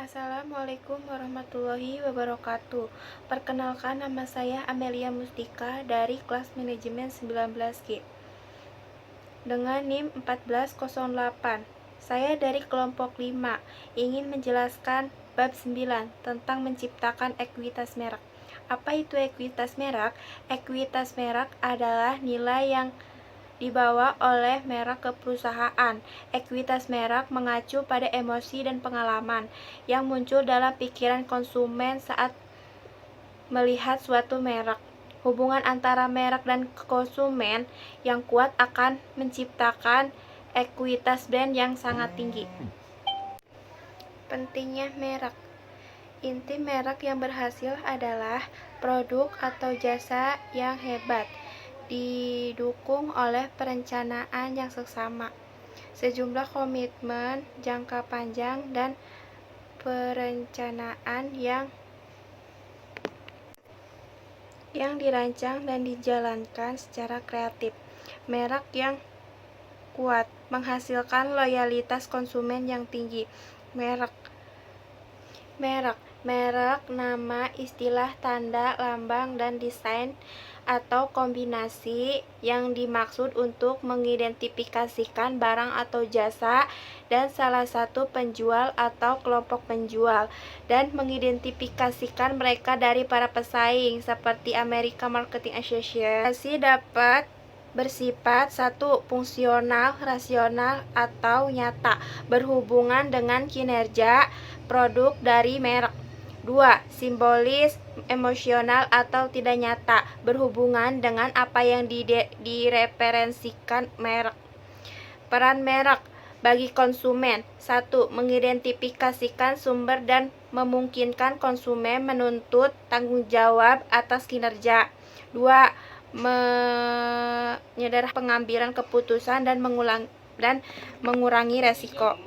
Assalamualaikum warahmatullahi wabarakatuh. Perkenalkan, nama saya Amelia Mustika dari kelas manajemen 19G dengan NIM 1408. Saya dari kelompok 5 ingin menjelaskan bab 9 tentang menciptakan ekuitas merek. Apa itu ekuitas merek? Ekuitas merek adalah nilai yang dibawa oleh merek ke perusahaan. Ekuitas merek mengacu pada emosi dan pengalaman yang muncul dalam pikiran konsumen saat melihat suatu merek. Hubungan antara merek dan konsumen yang kuat akan menciptakan ekuitas brand yang sangat tinggi. Pentingnya merek. Inti merek yang berhasil adalah produk atau jasa yang hebat, didukung oleh perencanaan yang seksama, sejumlah komitmen jangka panjang, dan perencanaan yang dirancang dan dijalankan secara kreatif. Merek yang kuat menghasilkan loyalitas konsumen yang tinggi. Merek nama, istilah, tanda, lambang, dan desain atau kombinasi yang dimaksud untuk mengidentifikasikan barang atau jasa dan salah satu penjual atau kelompok penjual, dan mengidentifikasikan mereka dari para pesaing seperti American Marketing Association. Dapat bersifat 1. Fungsional, rasional, atau nyata, berhubungan dengan kinerja produk dari merek. 2. Simbolis, emosional, atau tidak nyata, berhubungan dengan apa yang direferensikan merek. Peran merek bagi konsumen. 1. Mengidentifikasikan sumber dan memungkinkan konsumen menuntut tanggung jawab atas kinerja. 2. Menyederhanakan pengambilan keputusan dan mengurangi resiko.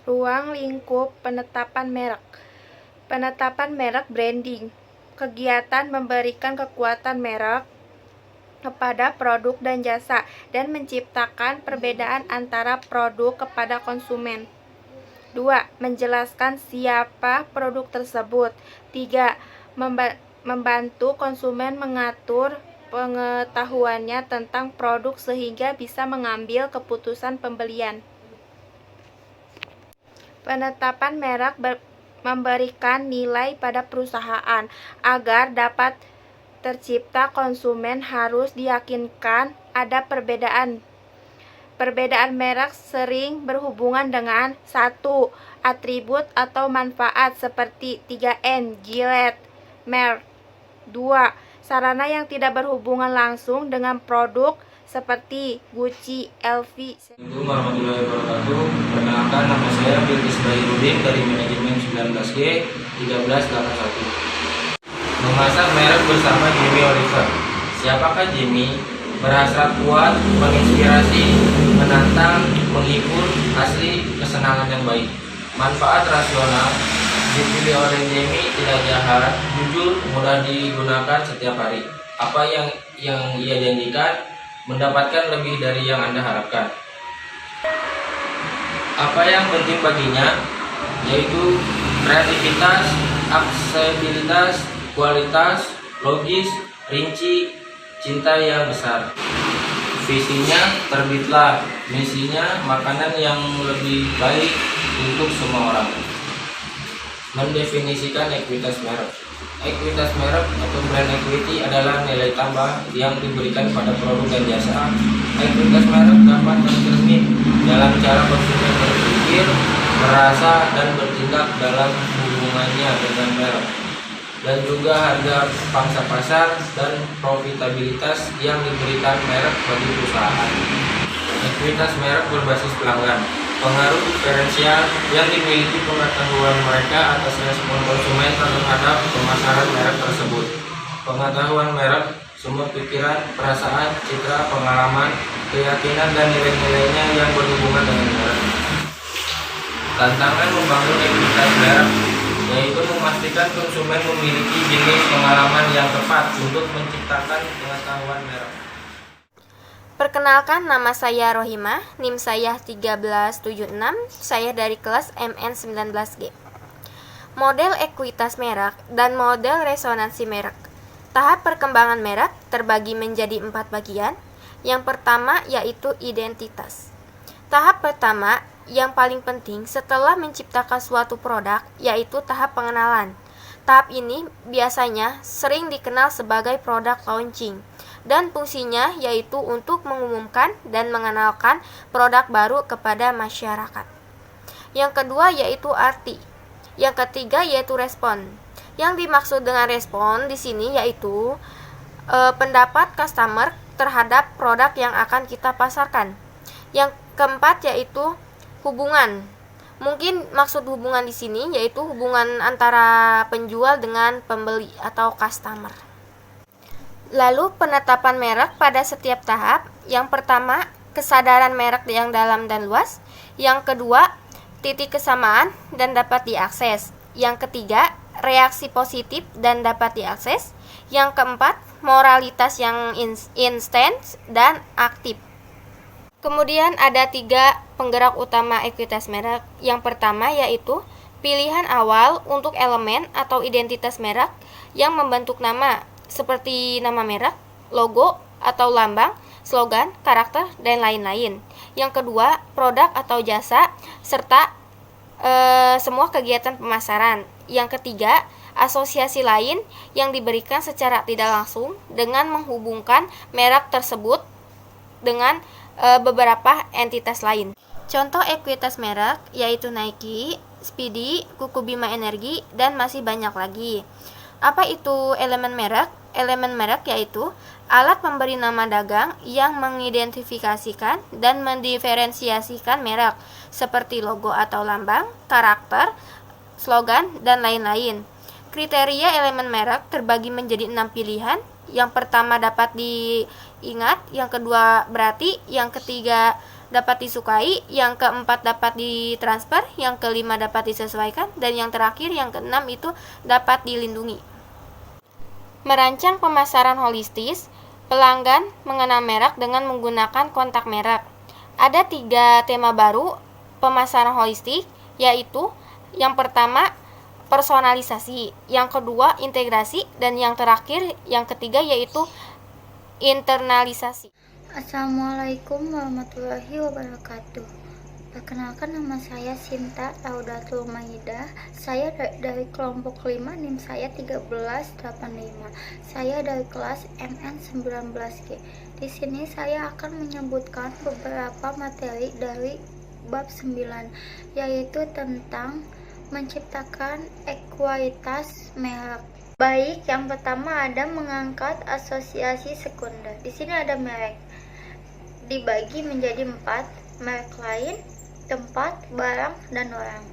Ruang lingkup penetapan merek. Penetapan merek branding. Kegiatan memberikan kekuatan merek kepada produk dan jasa dan menciptakan perbedaan antara produk kepada konsumen. 2. Menjelaskan siapa produk tersebut. 3. Membantu konsumen mengatur pengetahuannya tentang produk sehingga bisa mengambil keputusan pembelian. Penetapan merek memberikan nilai pada perusahaan. Agar dapat tercipta, konsumen harus diyakinkan ada perbedaan. Perbedaan merek sering berhubungan dengan 1. Atribut atau manfaat seperti 3M, Gillette, Merck. 2. Sarana yang tidak berhubungan langsung dengan produk seperti Gucci, LV. Assalamualaikum warahmatullahi wabarakatuh. Perkenalkan, nama saya Bilkis Bayrudin dari manajemen 19G 1381. Memasak merek bersama Jamie Oliver. Siapakah Jamie? Berhasrat kuat, menginspirasi, menantang, menghibur, asli kesenangan yang baik. Manfaat rasional. Dipilih oleh Jamie tidak jahat, jujur, mudah digunakan setiap hari. Apa yang ia janjikan, mendapatkan lebih dari yang Anda harapkan. Apa yang penting baginya, yaitu kreativitas, aksesibilitas, kualitas, logis, rinci, cinta yang besar. Visinya, terbitlah. Misinya, makanan yang lebih baik untuk semua orang. Mendefinisikan ekuitas merek. Ekuitas merek atau brand equity adalah nilai tambah yang diberikan pada produk dan jasa. Ekuitas merek dapat tercermin dalam cara konsumen berpikir, merasa, dan bertindak dalam hubungannya dengan merek, dan juga harga pangsa pasar dan profitabilitas yang diberikan merek bagi perusahaan. Ekuitas merek berbasis pelanggan. Pengaruh diferensial yang dimiliki pengetahuan mereka atas respon konsumen terhadap pemasaran merek tersebut. Pengetahuan merek, sumber pikiran, perasaan, citra, pengalaman, keyakinan, dan nilai-nilainya yang berhubungan dengan merek. Tantangan membangun ekuitas merek, yaitu memastikan konsumen memiliki jenis pengalaman yang tepat untuk menciptakan pengetahuan merek. Perkenalkan, nama saya Rohimah, NIM saya 1376, saya dari kelas MN 19G. Model ekuitas merek dan model resonansi merek. Tahap perkembangan merek terbagi menjadi 4 bagian. Yang pertama yaitu identitas. Tahap pertama yang paling penting setelah menciptakan suatu produk yaitu tahap pengenalan. Tahap ini biasanya sering dikenal sebagai product launching dan fungsinya yaitu untuk mengumumkan dan mengenalkan produk baru kepada masyarakat. Yang kedua yaitu arti. Yang ketiga yaitu respon. Yang dimaksud dengan respon di sini yaitu pendapat customer terhadap produk yang akan kita pasarkan. Yang keempat yaitu hubungan. Mungkin maksud hubungan di sini yaitu hubungan antara penjual dengan pembeli atau customer. Lalu penetapan merek pada setiap tahap. Yang pertama, kesadaran merek yang dalam dan luas. Yang kedua, titik kesamaan dan dapat diakses. Yang ketiga, reaksi positif dan dapat diakses. Yang keempat, moralitas yang instan dan aktif. Kemudian ada 3 penggerak utama ekuitas merek. Yang pertama yaitu pilihan awal untuk elemen atau identitas merek yang membentuk nama, seperti nama merek, logo atau lambang, slogan, karakter, dan lain-lain. Yang kedua, produk atau jasa, serta semua kegiatan pemasaran. Yang ketiga, asosiasi lain yang diberikan secara tidak langsung dengan menghubungkan merek tersebut dengan beberapa entitas lain. Contoh ekuitas merek yaitu Nike, Speedy, Kuku Bima Energi, dan masih banyak lagi. Apa itu elemen merek? Elemen merek yaitu alat pemberi nama dagang yang mengidentifikasikan dan mendiferensiasikan merek, seperti logo atau lambang, karakter, slogan, dan lain-lain. Kriteria elemen merek terbagi menjadi 6 pilihan. Yang pertama dapat diingat, yang kedua berarti, yang ketiga dapat disukai, yang keempat dapat ditransfer, yang kelima dapat disesuaikan, dan yang terakhir, yang keenam itu dapat dilindungi. Merancang pemasaran holistis, pelanggan mengenal merek dengan menggunakan kontak merek. Ada 3 tema baru pemasaran holistik, yaitu yang pertama personalisasi, yang kedua integrasi, dan yang terakhir, yang ketiga yaitu internalisasi. Assalamualaikum warahmatullahi wabarakatuh. Perkenalkan, nama saya Sinta Laudatul Maidah. Saya dari kelompok 5, NIM saya 1385. Saya dari kelas MN19G. Di sini saya akan menyebutkan beberapa materi dari bab 9, yaitu tentang menciptakan ekuitas merek. Baik, yang pertama ada mengangkat asosiasi sekunder. Di sini ada merek. Dibagi menjadi 4, merek lain, tempat, barang, dan orang.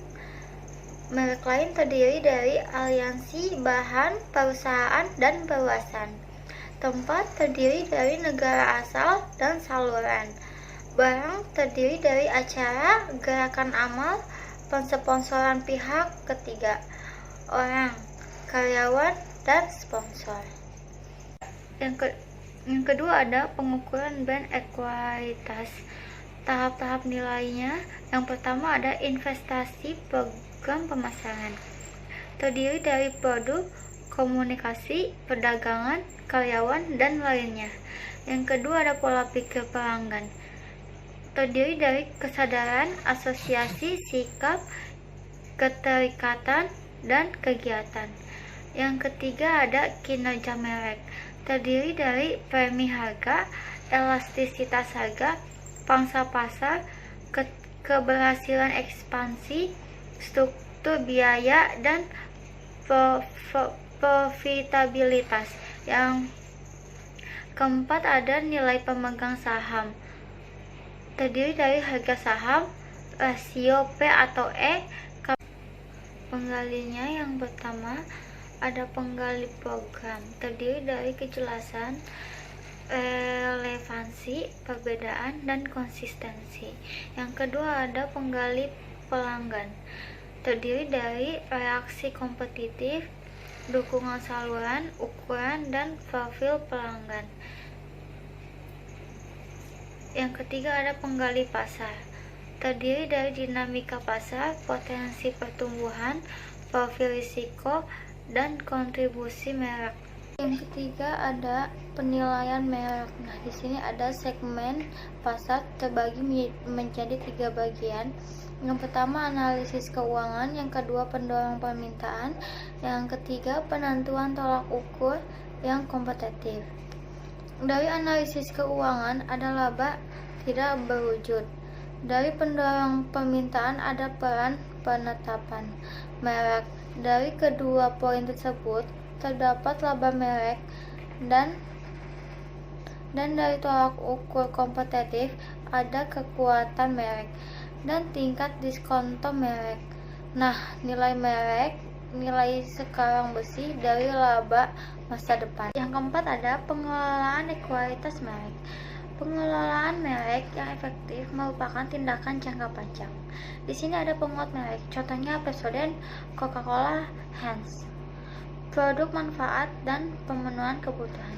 Merek lain terdiri dari aliansi, bahan, perusahaan, dan perluasan. Tempat terdiri dari negara asal dan saluran. Barang terdiri dari acara, gerakan amal, pensponsoran pihak ketiga. Orang, karyawan, dan sponsor. Yang kedua ada pengukuran brand ekuitas. Tahap-tahap nilainya, yang pertama ada investasi program pemasaran. Terdiri dari produk, komunikasi, perdagangan, karyawan, dan lainnya. Yang kedua ada pola pikir pelanggan. Terdiri dari kesadaran, asosiasi, sikap, keterikatan, dan kegiatan. Yang ketiga ada kinerja merek. Terdiri dari premi harga, elastisitas harga, pangsa pasar, keberhasilan ekspansi, struktur biaya, dan profitabilitas. Yang keempat ada nilai pemegang saham. Terdiri dari harga saham, rasio P atau E. Penggalinya yang pertama ada penggali program. Terdiri dari kejelasan, relevansi, perbedaan, dan konsistensi. Yang kedua ada penggali pelanggan. Terdiri dari reaksi kompetitif, dukungan saluran, ukuran, dan profil pelanggan. Yang ketiga ada penggali pasar. Terdiri dari dinamika pasar, potensi pertumbuhan, profil risiko, dan kontribusi merek. Yang ketiga ada penilaian merek. Nah, di sini ada segmen pasar terbagi menjadi 3 bagian. Yang pertama analisis keuangan, yang kedua pendorong permintaan, yang ketiga penentuan tolak ukur yang kompetitif. Dari analisis keuangan ada laba tidak berwujud. Dari pendorong permintaan ada peran penetapan merek. Dari kedua poin tersebut terdapat laba merek dan dari tolak ukur kompetitif ada kekuatan merek dan tingkat diskonto merek. Nah, nilai merek, nilai sekarang bersih dari laba masa depan. Yang keempat ada pengelolaan ekualitas merek. Pengelolaan merek yang efektif merupakan tindakan jangka panjang. Di sini ada penguat merek, contohnya Pepsodent, Coca-Cola, Heinz. Produk manfaat dan pemenuhan kebutuhan.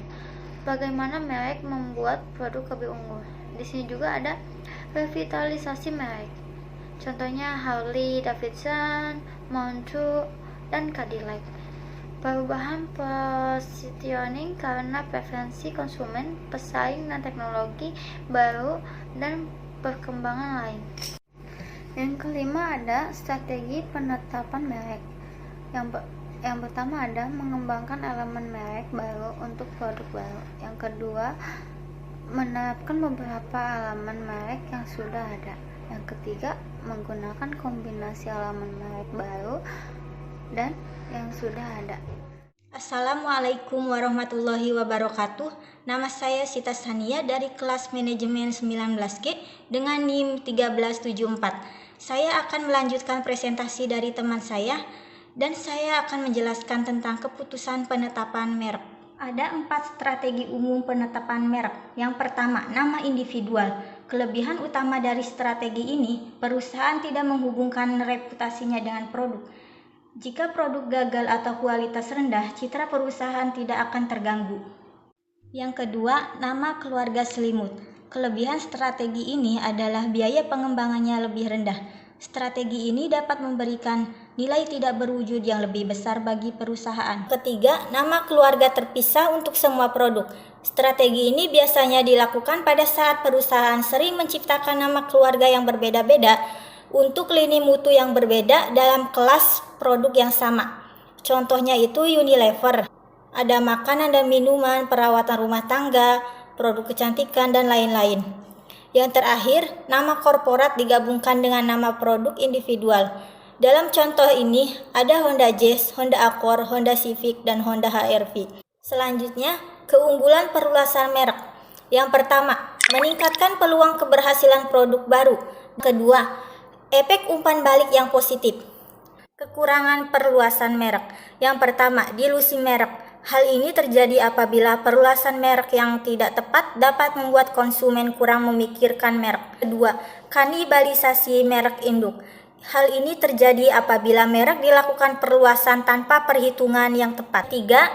Bagaimana merek membuat produk lebih unggul. Di sini juga ada revitalisasi merek. Contohnya Harley Davidson, Monto, dan Cadillac. Perubahan positioning karena preferensi konsumen, pesaing dan teknologi baru dan perkembangan lain. Yang kelima ada strategi penetapan merek. Yang pertama ada mengembangkan elemen merek baru untuk produk baru. Yang kedua, menerapkan beberapa elemen merek yang sudah ada. Yang ketiga, menggunakan kombinasi elemen merek baru dan yang sudah ada. Assalamualaikum warahmatullahi wabarakatuh. Nama saya Sita Sania dari kelas manajemen 19G dengan NIM 1374. Saya akan melanjutkan presentasi dari teman saya dan saya akan menjelaskan tentang keputusan penetapan merek. Ada 4 strategi umum penetapan merek. Yang pertama, nama individual. Kelebihan utama dari strategi ini, perusahaan tidak menghubungkan reputasinya dengan produk. Jika produk gagal atau kualitas rendah, citra perusahaan tidak akan terganggu. Yang kedua, nama keluarga selimut. Kelebihan strategi ini adalah biaya pengembangannya lebih rendah. Strategi ini dapat memberikan nilai tidak berwujud yang lebih besar bagi perusahaan. Ketiga, nama keluarga terpisah untuk semua produk. Strategi ini biasanya dilakukan pada saat perusahaan sering menciptakan nama keluarga yang berbeda-beda untuk lini mutu yang berbeda dalam kelas produk yang sama. Contohnya itu Unilever. Ada makanan dan minuman, perawatan rumah tangga, produk kecantikan, dan lain-lain. Yang terakhir, nama korporat digabungkan dengan nama produk individual. Dalam contoh ini ada Honda Jazz, Honda Accord, Honda Civic, dan Honda HR-V. Selanjutnya, keunggulan perluasan merek. Yang pertama, meningkatkan peluang keberhasilan produk baru. Kedua, efek umpan balik yang positif. Kekurangan perluasan merek. Yang pertama, dilusi merek. Hal ini terjadi apabila perluasan merek yang tidak tepat dapat membuat konsumen kurang memikirkan merek. Kedua, kanibalisasi merek induk. Hal ini terjadi apabila merek dilakukan perluasan tanpa perhitungan yang tepat. Tiga,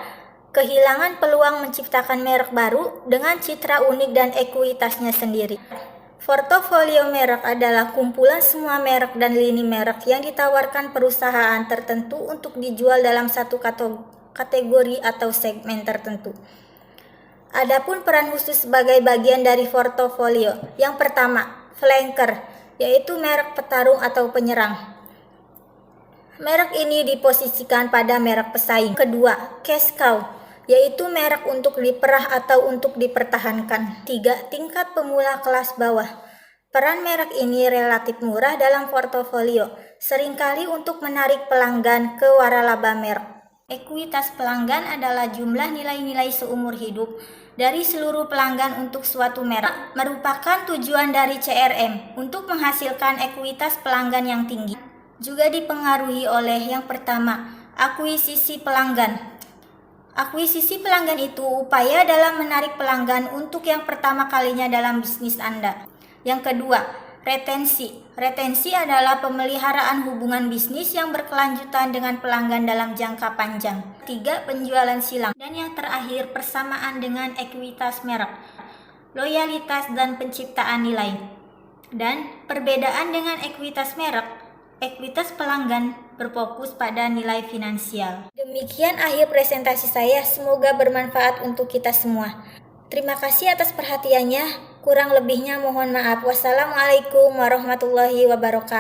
kehilangan peluang menciptakan merek baru dengan citra unik dan ekuitasnya sendiri. Portofolio merek adalah kumpulan semua merek dan lini merek yang ditawarkan perusahaan tertentu untuk dijual dalam satu kategori atau segmen tertentu. Adapun peran khusus sebagai bagian dari portofolio. Yang pertama, flanker, yaitu merek petarung atau penyerang. Merek ini diposisikan pada merek pesaing. Kedua, cash cow, yaitu merek untuk diperah atau untuk dipertahankan. Tiga, tingkat pemula kelas bawah. Peran merek ini relatif murah dalam portofolio, seringkali untuk menarik pelanggan ke waralaba merek. Ekuitas pelanggan adalah jumlah nilai-nilai seumur hidup dari seluruh pelanggan untuk suatu merek, merupakan tujuan dari CRM untuk menghasilkan ekuitas pelanggan yang tinggi. Juga dipengaruhi oleh yang pertama, akuisisi pelanggan. Akuisisi pelanggan itu upaya dalam menarik pelanggan untuk yang pertama kalinya dalam bisnis Anda. Yang kedua, retensi. Retensi adalah pemeliharaan hubungan bisnis yang berkelanjutan dengan pelanggan dalam jangka panjang. Tiga, penjualan silang. Dan yang terakhir, persamaan dengan ekuitas merek, loyalitas dan penciptaan nilai. Dan perbedaan dengan ekuitas merek, ekuitas pelanggan berfokus pada nilai finansial. Demikian akhir presentasi saya, semoga bermanfaat untuk kita semua. Terima kasih atas perhatiannya, kurang lebihnya mohon maaf. Wassalamualaikum warahmatullahi wabarakatuh.